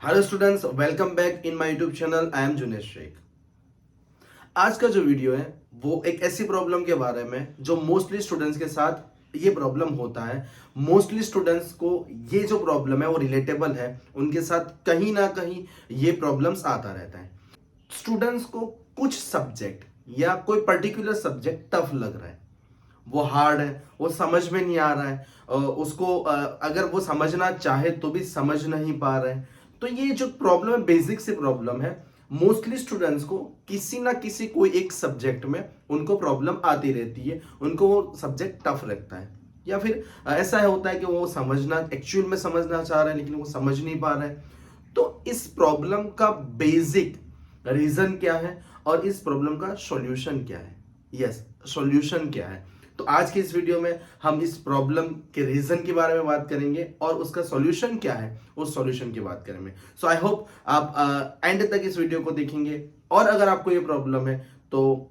Hello students, welcome back in my YouTube channel. I am Junesh Sheikh. आज का जो video है वो एक ऐसी प्रॉब्लम के बारे में जो मोस्टली स्टूडेंट्स के साथ ये प्रॉब्लम होता है। मोस्टली स्टूडेंट्स को ये जो प्रॉब्लम है वो रिलेटेबल है, उनके साथ कहीं ना कहीं ये प्रॉब्लम्स आता रहता है। स्टूडेंट्स को कुछ सब्जेक्ट या कोई पर्टिकुलर सब्जेक्ट टफ लग रहा है, वो हार्ड है, वो समझ में नहीं आ रहा है, उसको अगर वो समझना चाहे तो भी समझ नहीं पा रहे हैं। तो ये जो प्रॉब्लम है, बेसिक से प्रॉब्लम है। मोस्टली स्टूडेंट्स को किसी ना किसी कोई एक सब्जेक्ट में उनको प्रॉब्लम आती रहती है, उनको वो सब्जेक्ट टफ लगता है, या फिर ऐसा होता है कि वो समझना एक्चुअल में समझना चाह रहे हैं लेकिन वो समझ नहीं पा रहे हैं। तो इस प्रॉब्लम का बेसिक रीजन क्या है और इस प्रॉब्लम का सॉल्यूशन क्या है? यस, सॉल्यूशन क्या है? तो आज की इस वीडियो में हम इस प्रॉब्लम के रीजन के बारे में बात करेंगे और उसका सॉल्यूशन क्या है उस सॉल्यूशन की बात करेंगे। सो आई होप आप एंड तक इस वीडियो को देखेंगे, और अगर आपको ये प्रॉब्लम है तो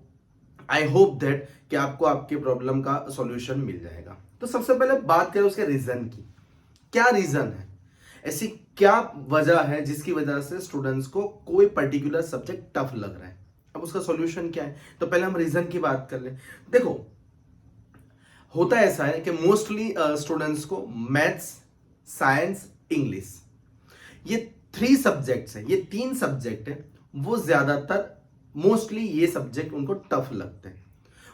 आई होप दैट कि आपको आपके प्रॉब्लम का सॉल्यूशन मिल जाएगा। तो सबसे पहले बात करें उसके रीजन की। क्या रीजन है? ऐसी क्या वजह है जिसकी वजह से स्टूडेंट्स को कोई पर्टिकुलर सब्जेक्ट टफ लग रहा है? अब उसका सॉल्यूशन क्या है? तो पहले हम रीजन की बात कर लें। देखो, होता ऐसा है कि मोस्टली स्टूडेंट्स को मैथ्स, साइंस, इंग्लिश, ये थ्री सब्जेक्ट्स हैं, ये तीन सब्जेक्ट हैं, वो ज्यादातर मोस्टली ये सब्जेक्ट उनको टफ लगते हैं।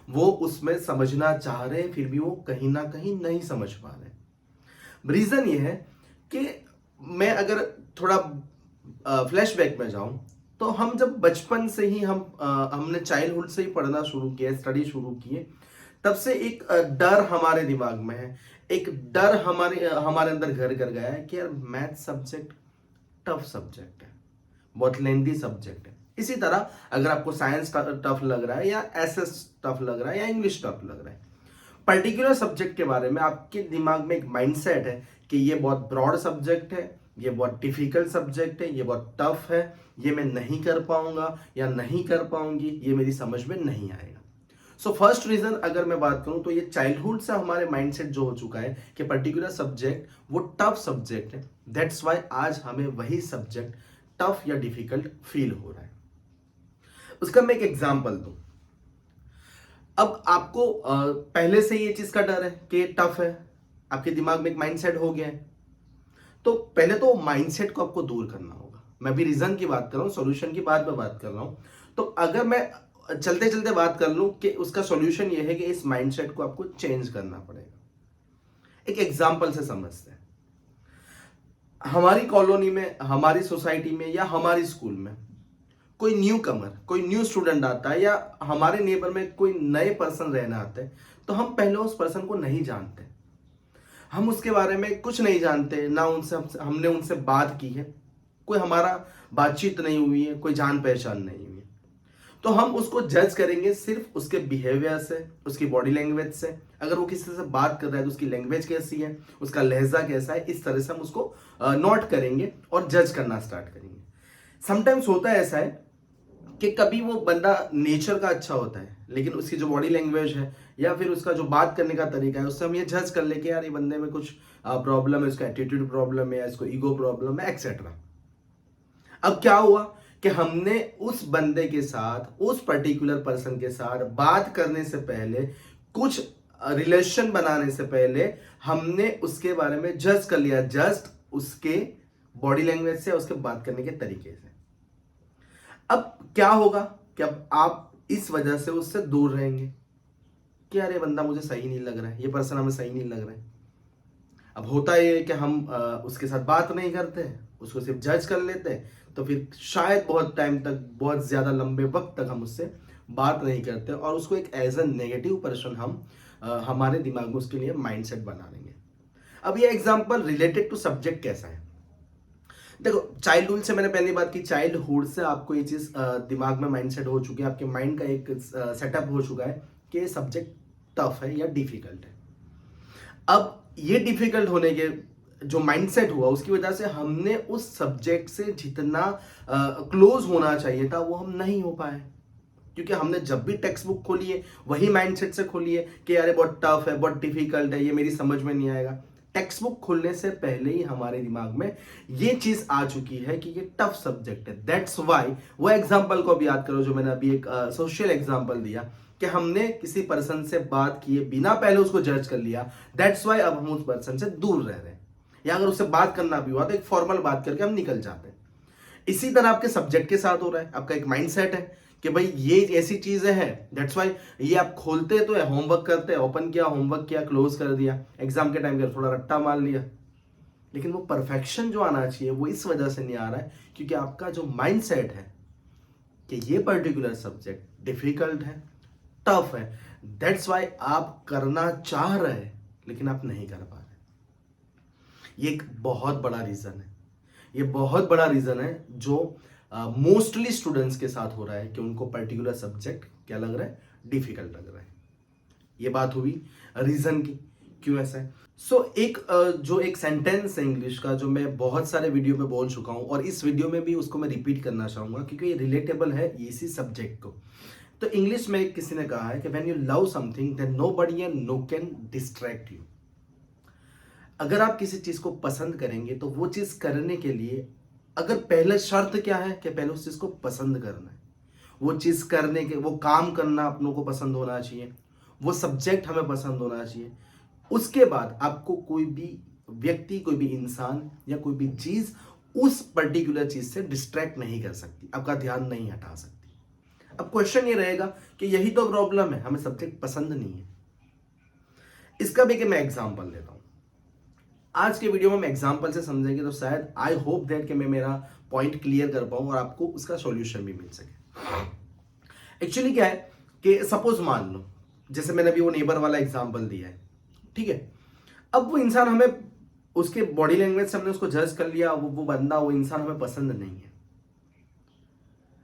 वो उसमें समझना चाह रहे हैं फिर भी वो कहीं ना कहीं नहीं समझ पा रहे। रीजन ये है कि मैं अगर थोड़ा फ्लैशबैक में जाऊं तो हम जब बचपन से ही हमने चाइल्डहुड से ही पढ़ना शुरू किया, स्टडी शुरू किए, तब से एक डर हमारे दिमाग में है, एक डर हमारे अंदर घर कर गया है कि यार मैथ सब्जेक्ट टफ सब्जेक्ट है, बहुत लेंथी सब्जेक्ट है। इसी तरह अगर आपको साइंस टफ लग रहा है या एसएस टफ लग रहा है या इंग्लिश टफ लग रहा है, पर्टिकुलर सब्जेक्ट के बारे में आपके दिमाग में एक माइंडसेट है कि ये बहुत ब्रॉड सब्जेक्ट है, ये बहुत डिफिकल्ट सब्जेक्ट है, ये बहुत टफ है, ये मैं नहीं कर पाऊंगा या नहीं कर पाऊंगी, ये मेरी समझ में नहीं आएगा। सो फर्स्ट रीजन अगर मैं बात करूं तो ये चाइल्डहुड से हमारे माइंडसेट जो हो चुका है कि पर्टिकुलर सब्जेक्ट वो टफ सब्जेक्ट है, दैट्स वाई आज हमें वही सब्जेक्ट टफ या डिफिकल्ट फील हो रहा है। उसका मैं एक एग्जांपल दूं। अब आपको पहले से ये चीज का डर है कि टफ है, आपके दिमाग में एक माइंडसेट हो गया है, तो पहले तो माइंडसेट को आपको दूर करना होगा। मैं भी रीजन की बात कर रहा हूं, सॉल्यूशन की बाद में बात कर रहा हूं। तो अगर मैं चलते चलते बात कर लूं कि उसका सॉल्यूशन ये है कि इस माइंडसेट को आपको चेंज करना पड़ेगा। एक एग्जांपल से समझते हैं। हमारी कॉलोनी में, हमारी सोसाइटी में या हमारी स्कूल में कोई न्यू कमर, कोई न्यू स्टूडेंट आता है या हमारे नेबर में कोई नए पर्सन रहना आते हैं, तो हम पहले उस पर्सन को नहीं जानते, हम उसके बारे में कुछ नहीं जानते, ना उनसे हमने उनसे बात की है, कोई हमारा बातचीत नहीं हुई है, कोई जान पहचान नहीं हुई है। तो हम उसको जज करेंगे सिर्फ उसके बिहेवियर से, उसकी बॉडी लैंग्वेज से। अगर वो किसी से बात कर रहा है तो उसकी लैंग्वेज कैसी है, उसका लहजा कैसा है, इस तरह से हम उसको नोट करेंगे और जज करना स्टार्ट करेंगे। समटाइम्स होता है ऐसा है कि कभी वो बंदा नेचर का अच्छा होता है लेकिन उसकी जो बॉडी लैंग्वेज है या फिर उसका जो बात करने का तरीका है, उससे हम ये जज कर ले कि यार ये बंदे में कुछ प्रॉब्लम है, उसका एटीट्यूड प्रॉब्लम है या इसको ईगो प्रॉब्लम है, एक्सेट्रा। अब क्या हुआ कि हमने उस बंदे के साथ, उस पर्टिकुलर पर्सन के साथ बात करने से पहले, कुछ रिलेशन बनाने से पहले हमने उसके बारे में जज कर लिया, जस्ट उसके बॉडी लैंग्वेज से, उसके बात करने के तरीके से। अब क्या होगा कि अब आप इस वजह से उससे दूर रहेंगे कि यार ये बंदा मुझे सही नहीं लग रहा है, ये पर्सन हमें सही नहीं लग रहा है। अब होता ये है कि हम उसके साथ बात नहीं करते हैं, उसको सिर्फ जज कर लेते हैं, तो फिर शायद बहुत टाइम तक, बहुत ज्यादा लंबे वक्त तक हम उससे बात नहीं करते और उसको एक एज अ नेगेटिव पर्सन हम हमारे दिमाग में उसके लिए माइंडसेट बना लेंगे। अब ये एग्जांपल रिलेटेड टू सब्जेक्ट कैसा है? देखो, चाइल्डहुड से मैंने पहली बात की, चाइल्डहुड से आपको ये चीज दिमाग में माइंडसेट हो चुकी है, आपके माइंड का एक सेटअप हो चुका है कि ये सब्जेक्ट टफ है या डिफिकल्ट है। अब ये डिफिकल्ट होने के जो माइंडसेट हुआ उसकी वजह से हमने उस सब्जेक्ट से जितना क्लोज होना चाहिए था वो हम नहीं हो पाए, क्योंकि हमने जब भी टेक्स्ट बुक खोली है वही माइंडसेट से खोली है कि यार ये बहुत टफ है, बहुत डिफिकल्ट है, ये मेरी समझ में नहीं आएगा। टेक्स्ट बुक खोलने से पहले ही हमारे दिमाग में ये चीज आ चुकी है कि ये टफ सब्जेक्ट है। दैट्स वाई वो एग्जाम्पल को भी याद करो जो मैंने अभी एक सोशल एग्जाम्पल दिया कि हमने किसी पर्सन से बात किए बिना पहले उसको जज कर लिया। दैट्स वाई अब हम उस पर्सन से दूर रह रहे हैं, या अगर उससे बात करना भी हुआ तो एक फॉर्मल बात करके हम निकल जाते हैं। इसी तरह आपके सब्जेक्ट के साथ हो रहा है। आपका एक माइंडसेट है कि भाई ये ऐसी चीजें हैं, दैट्स वाई ये आप खोलते तो है, होमवर्क करते हैं, ओपन किया, होमवर्क किया, क्लोज कर दिया, एग्जाम के टाइम पे थोड़ा रट्टा मार लिया। लेकिन वो परफेक्शन जो आना चाहिए वो इस वजह से नहीं आ रहा है क्योंकि आपका जो माइंडसेट है कि ये पर्टिकुलर सब्जेक्ट डिफिकल्ट है, टफ है। दैट्स वाई आप करना चाह रहे हैं लेकिन आप नहीं कर पा रहे। ये एक बहुत बड़ा रीजन है, ये बहुत बड़ा रीजन है जो मोस्टली स्टूडेंट्स के साथ हो रहा है कि उनको पर्टिकुलर सब्जेक्ट क्या लग रहा है, डिफिकल्ट लग रहा है। ये बात हुई रीजन की, क्यों ऐसा है। जो एक सेंटेंस है इंग्लिश का जो मैं बहुत सारे वीडियो में बोल चुका हूं और इस वीडियो में भी उसको मैं रिपीट करना चाहूंगा क्योंकि ये रिलेटेबल है इसी सब्जेक्ट को। तो इंग्लिश में किसी ने कहा है कि when you love something then nobody and no can distract you. अगर आप किसी चीज को पसंद करेंगे तो वो चीज करने के लिए अगर पहले शर्त क्या है कि पहले उस चीज को पसंद करना है, वो चीज करने के वो काम करना अपनों को पसंद होना चाहिए, वो सब्जेक्ट हमें पसंद होना चाहिए। उसके बाद आपको कोई भी व्यक्ति, कोई भी इंसान या कोई भी चीज उस पर्टिकुलर चीज से डिस्ट्रैक्ट नहीं कर सकती, आपका ध्यान नहीं हटा सकती। अब क्वेश्चन ये रहेगा कि यही तो प्रॉब्लम है, हमें सब्जेक्ट पसंद नहीं है। इसका भी कि मैं एग्जाम्पल देता हूं। आज के वीडियो में हम एग्जाम्पल से समझेंगे तो शायद आई होप दैट कि मैं मेरा पॉइंट क्लियर कर पाऊं और आपको उसका सॉल्यूशन भी मिल सके। एक्चुअली क्या है कि सपोज मान लो जैसे मैंने अभी वो नेबर वाला एग्जाम्पल दिया है, ठीक है। अब वो इंसान हमें उसके बॉडी लैंग्वेज से हमने उसको जज कर लिया, वो बंदा, वो इंसान हमें पसंद नहीं है।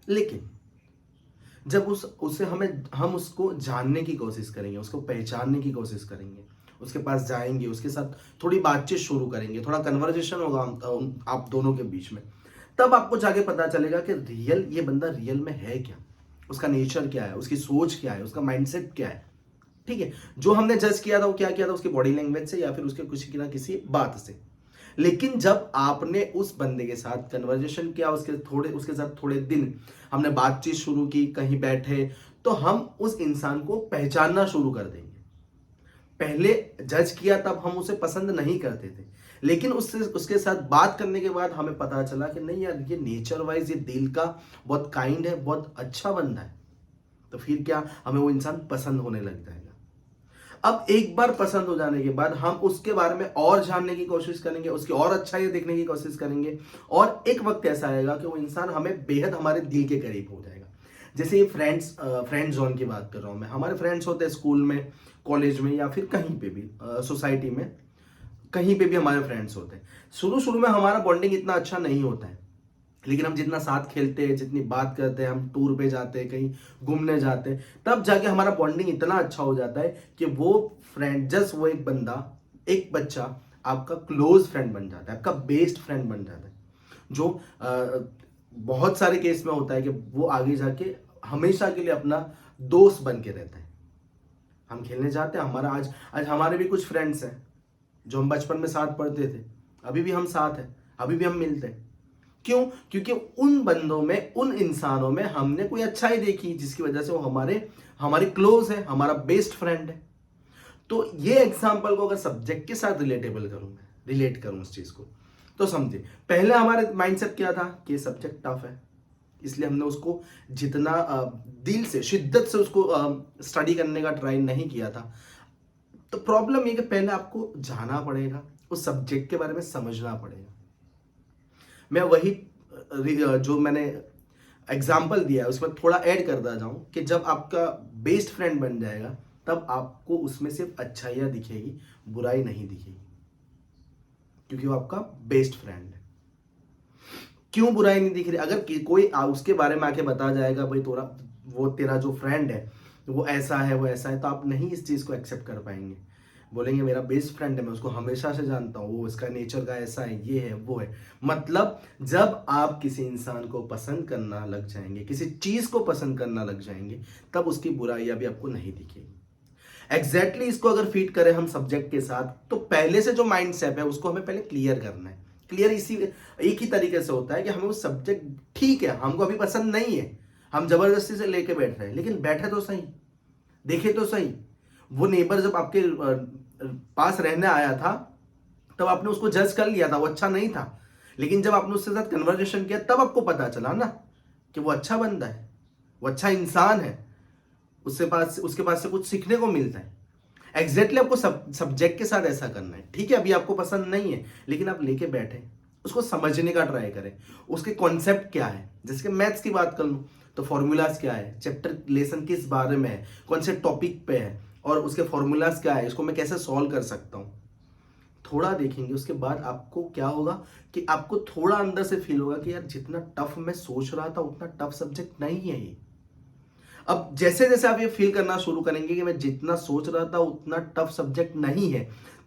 लेकिन जब उसे हम उसको जानने की कोशिश करेंगे, उसको पहचानने की कोशिश करेंगे, उसके पास जाएंगे, उसके साथ थोड़ी बातचीत शुरू करेंगे, थोड़ा कन्वर्जेशन होगा आप दोनों के बीच में, तब आपको जाके पता चलेगा कि ये बंदा रियल में है क्या, उसका नेचर क्या है, उसकी सोच क्या है, उसका माइंडसेट क्या है। ठीक है, जो हमने जज किया था वो क्या किया था, उसकी बॉडी लैंग्वेज से या फिर उसके किसी ना किसी बात से। लेकिन जब आपने उस बंदे के साथ कन्वर्जेशन किया, उसके साथ थोड़े दिन हमने बातचीत शुरू की, कहीं बैठे, तो हम उस इंसान को पहचानना शुरू कर देंगे। पहले जज किया तब हम उसे पसंद नहीं करते थे, लेकिन उसके साथ बात करने के बाद हमें पता चला कि नहीं यार, ये नेचर वाइज, ये दिल का बहुत काइंड है, बहुत अच्छा बंदा है। तो फिर क्या, हमें वो इंसान पसंद होने लग जाएगा। अब एक बार पसंद हो जाने के बाद हम उसके बारे में और जानने की कोशिश करेंगे, उसकी और अच्छाई देखने की कोशिश करेंगे, और एक वक्त ऐसा आएगा कि वो इंसान हमें बेहद हमारे दिल के करीब हो जाएगा। जैसे ये फ्रेंड जोन की बात कर रहा हूं मैं। हमारे फ्रेंड्स होते हैं स्कूल में, कॉलेज में, या फिर कहीं पे भी, सोसाइटी में, कहीं पे भी हमारे फ्रेंड्स होते हैं। शुरू शुरू में हमारा बॉन्डिंग इतना अच्छा नहीं होता है, लेकिन हम जितना साथ खेलते हैं, जितनी बात करते हैं, हम टूर पे जाते हैं, कहीं घूमने जाते हैं, तब जाके हमारा बॉन्डिंग इतना अच्छा हो जाता है कि वो फ्रेंड, जस्ट वो एक बंदा, एक बच्चा आपका क्लोज फ्रेंड बन जाता है, आपका बेस्ट फ्रेंड बन जाता है। जो बहुत सारे केस में होता है कि वो आगे जाके हमेशा के लिए अपना दोस्त बन के रहता है। हम खेलने जाते हैं, हमारा आज हमारे भी कुछ फ्रेंड्स हैं जो हम बचपन में साथ पढ़ते थे, अभी भी हम साथ हैं, अभी भी हम मिलते हैं। क्यों? क्योंकि उन बंदों में, उन इंसानों में हमने कोई अच्छाई देखी जिसकी वजह से वो हमारे क्लोज है, हमारा बेस्ट फ्रेंड है। तो ये एग्जाम्पल को अगर सब्जेक्ट के साथ रिलेट करूं इस चीज को, तो समझे, पहले हमारे माइंडसेट क्या था कि सब्जेक्ट टफ है, इसलिए हमने उसको जितना दिल से, शिद्दत से उसको स्टडी करने का ट्राई नहीं किया था। तो प्रॉब्लम ये कि पहले आपको जाना पड़ेगा, उस सब्जेक्ट के बारे में समझना पड़ेगा। मैं वही जो मैंने एग्जाम्पल दिया है उसमें थोड़ा ऐड करता जाऊं कि जब आपका बेस्ट फ्रेंड बन जाएगा तब आपको उसमें सिर्फ अच्छाइयां दिखेगी, बुराई नहीं दिखेगी, क्योंकि वो आपका बेस्ट फ्रेंड है। क्यों बुराई नहीं दिख रही? अगर कोई उसके बारे में आके बता जाएगा भाई वो तेरा जो फ्रेंड है वो ऐसा है, वो ऐसा है, तो आप नहीं इस चीज को एक्सेप्ट कर पाएंगे। बोलेंगे मेरा बेस्ट फ्रेंड है, मैं उसको हमेशा से जानता हूँ, वो इसका नेचर का ऐसा है, ये है, वो है। मतलब जब आप किसी इंसान को पसंद करना लग जाएंगे, किसी चीज को पसंद करना लग जाएंगे, तब उसकी बुराइयां भी आपको नहीं दिखेगी। एग्जैक्टली इसको अगर फीड करें हम सब्जेक्ट के साथ, तो पहले से जो माइंड सेट है उसको हमें पहले क्लियर करना है। क्लियर इसी एक ही तरीके से होता है कि हमें वो सब्जेक्ट ठीक है, हमको अभी पसंद नहीं है, हम जबरदस्ती से लेके बैठ रहे हैं, लेकिन बैठे तो सही, देखे तो सही। वो नेबर जब आपके पास रहने आया था तब आपने उसको जज कर लिया था, वो अच्छा नहीं था, लेकिन जब आपने उसके साथ कन्वर्सेशन किया तब आपको पता चला ना कि वो अच्छा बंदा है, वो अच्छा इंसान है, उसके पास से कुछ सीखने को मिलता है। एग्जैक्टली आपको सब्जेक्ट के साथ ऐसा करना है। ठीक है, अभी आपको पसंद नहीं है, लेकिन आप लेके बैठे, उसको समझने का ट्राई करें, उसके कॉन्सेप्ट क्या है। जैसे कि मैथ्स की बात कर लूं तो फॉर्मूलाज क्या है, चैप्टर लेसन किस बारे में है, कौन से टॉपिक पे है, और उसके फॉर्मूलाज क्या है, इसको मैं कैसे सॉल्व कर सकता हूं। थोड़ा देखेंगे, उसके बाद आपको क्या होगा कि आपको थोड़ा अंदर से फील होगा कि यार जितना टफ मैं सोच रहा था उतना टफ सब्जेक्ट नहीं है ये। अब जैसे जैसे आप ये फील करना शुरू करेंगे कि मैं जितना सोच रहा था उतना टफ सब्जेक्ट नहीं है,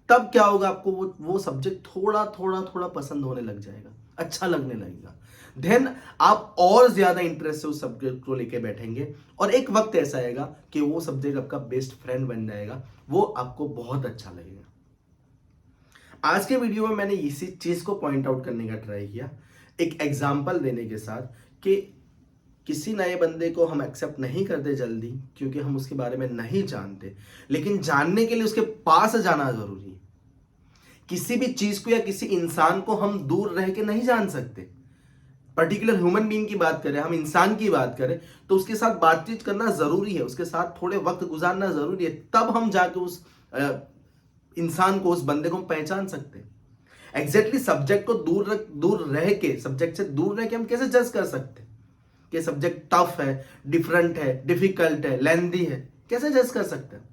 तब क्या होगा, आपको वो सब्जेक्ट थोड़ा थोड़ा थोड़ा पसंद होने लग जाएगा, अच्छा लगने लगेगा। देन आप और ज्यादा इंटरेस्ट से उस सब्जेक्ट को लेके बैठेंगे, और एक वक्त ऐसा आएगा कि वो सब्जेक्ट आपका बेस्ट फ्रेंड बन जाएगा, वो आपको बहुत अच्छा लगेगा। आज के वीडियो में मैंने इसी चीज को पॉइंट आउट करने का ट्राई किया, एक एग्जाम्पल देने के साथ, कि किसी नए बंदे को हम एक्सेप्ट नहीं करते जल्दी क्योंकि हम उसके बारे में नहीं जानते, लेकिन जानने के लिए उसके पास जाना जरूरी है। किसी भी चीज को या किसी इंसान को हम दूर रह के नहीं जान सकते। पर्टिकुलर ह्यूमन बीइंग की बात करें, हम इंसान की बात करें, तो उसके साथ बातचीत करना जरूरी है, उसके साथ थोड़े वक्त गुजारना जरूरी है, तब हम जाके उस इंसान को, उस बंदे को हम पहचान सकते हैं। एग्जैक्टली सब्जेक्ट को दूर रह के, सब्जेक्ट से दूर रह के हम कैसे जज कर सकते हैं कि सब्जेक्ट टफ है, डिफरेंट है, डिफिकल्ट है, लेंदी है, कैसे जज कर सकते हैं।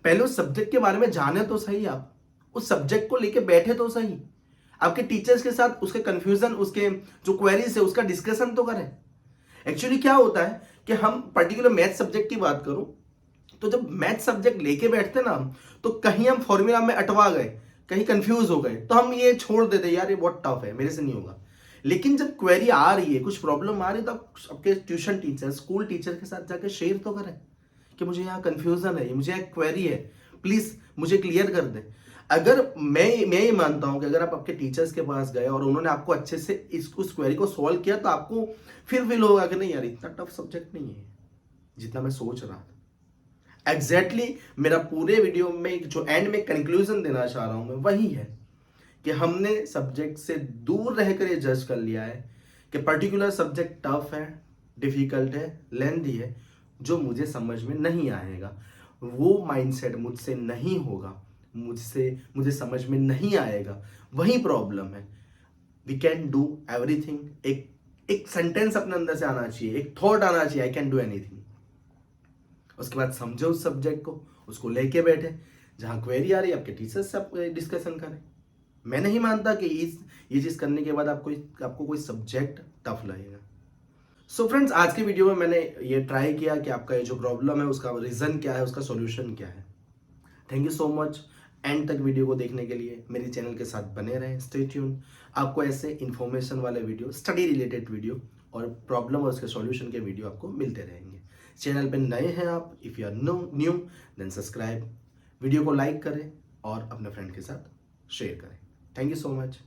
पहले उस सब्जेक्ट के बारे में जाने तो सही, आप उस सब्जेक्ट को लेके बैठे तो सही, आपके टीचर्स के साथ उसके कंफ्यूजन, उसके जो क्वेरीज है उसका डिस्कशन तो करें। एक्चुअली क्या होता है कि हम पर्टिकुलर मैथ सब्जेक्ट की बात करूं, तो जब मैथ सब्जेक्ट लेके बैठते ना हम, तो कहीं हम फॉर्मूला में अटवा गए, कहीं कंफ्यूज हो गए, तो हम ये छोड़ देते, यार ये बहुत टफ है, मेरे से नहीं होगा। लेकिन जब क्वेरी आ रही है, कुछ प्रॉब्लम आ रही है, तो आप आपके ट्यूशन टीचर, स्कूल टीचर के साथ जाकर शेयर तो करें कि मुझे यहाँ कंफ्यूजन है, मुझे यहाँ क्वेरी है, प्लीज मुझे क्लियर कर दें। अगर मैं ये मानता हूं कि अगर आप आपके टीचर्स के पास गए और उन्होंने आपको अच्छे से उस क्वेरी को सॉल्व किया, तो आपको फिर फील होगा कि नहीं यार इतना टफ सब्जेक्ट नहीं है जितना मैं सोच रहा था। एग्जैक्टली मेरा पूरे वीडियो में जो एंड में कंक्लूजन देना चाह रहा हूं मैं, वही है कि हमने सब्जेक्ट से दूर रहकर ये जज कर लिया है कि पर्टिकुलर सब्जेक्ट टफ है, डिफिकल्ट है, लेंथी है, जो मुझे समझ में नहीं आएगा, वो माइंडसेट मुझसे नहीं होगा, मुझे समझ में नहीं आएगा, वही प्रॉब्लम है। वी कैन डू एवरीथिंग, एक सेंटेंस अपने अंदर से आना चाहिए, एक थॉट आना चाहिए, आई कैन डू एनीथिंग। उसके बाद समझो उस सब्जेक्ट को, उसको लेके बैठे, जहां क्वेरी आ रही है आपके टीचर से आप डिस्कशन करें। मैं नहीं मानता कि ये चीज करने के बाद आपको कोई सब्जेक्ट टफ लगेगा। सो फ्रेंड्स, आज के वीडियो में मैंने ये ट्राई किया कि आपका ये जो प्रॉब्लम है उसका रीजन क्या है, उसका सॉल्यूशन क्या है। Thank you so much and तक वीडियो को देखने के लिए। मेरे चैनल के साथ बने रहें, स्टे ट्यून। आपको ऐसे इन्फॉर्मेशन वाले वीडियो, स्टडी रिलेटेड वीडियो और प्रॉब्लम और उसके सॉल्यूशन के वीडियो आपको मिलते रहेंगे। चैनल पे नए हैं आप, if you are new then subscribe, video को लाइक करें और अपने फ्रेंड के साथ शेयर करें। Thank you so much.